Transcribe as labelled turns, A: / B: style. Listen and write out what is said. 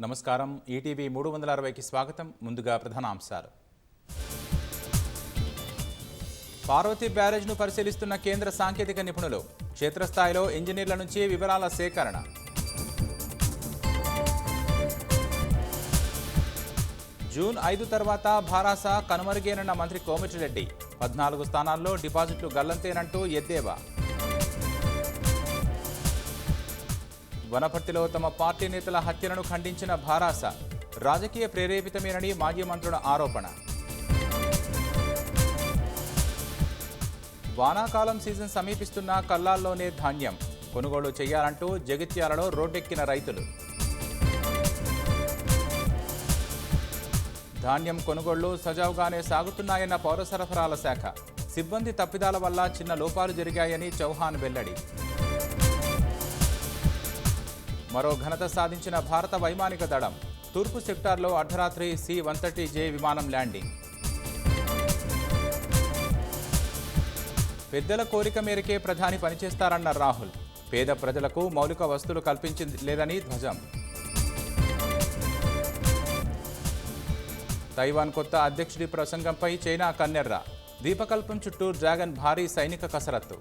A: నమస్కారం. ఈటీవీ 360కి స్వాగతం. ముందుగా ప్రధానాంశాలు. పార్వతి బ్యారేజ్ను పరిశీలిస్తున్న కేంద్ర సాంకేతిక నిపుణులు. క్షేత్రస్థాయిలో ఇంజనీర్ల నుంచి వివరాల సేకరణ. జూన్ 5 తర్వాత భారాస కనుమరుగేనన్న మంత్రి కోమటిరెడ్డి. 14 స్థానాల్లో డిపాజిట్లు గల్లంతేనంటూ ఎద్దేవా. వనపర్తిలో తమ పార్టీ నేతల హత్యలను ఖండించిన భారాస. రాజకీయ ప్రేరేపితమేనని మాజీ మంత్రుల ఆరోపణ. వానాకాలం సీజన్ సమీపిస్తున్న కల్లాల్లోనే ధాన్యం కొనుగోలు చేయాలంటూ జగిత్యాలలో రోడ్డెక్కిన రైతులు. ధాన్యం కొనుగోళ్లు సజావుగానే సాగుతున్నాయన్న పౌర సరఫరాల శాఖ. సిబ్బంది తప్పిదాల వల్ల చిన్న లోపాలు జరిగాయని చౌహాన్ వెల్లడి. మరో ఘనత సాధించిన భారత వైమానిక దళం. తూర్పు సెక్టార్లో అర్ధరాత్రి C-130J విమానం ల్యాండింగ్. పెద్దల కోరిక మేరకే ప్రధాని పనిచేస్తారన్న రాహుల్. పేద ప్రజలకు మౌలిక వస్తువులు కల్పించలేదని ధ్వజం. తైవాన్ కొత్త అధ్యక్షుడి ప్రసంగంపై చైనా కన్నెర్ర. ద్వీపకల్పం చుట్టూ డ్రాగన్ భారీ సైనిక కసరత్తు.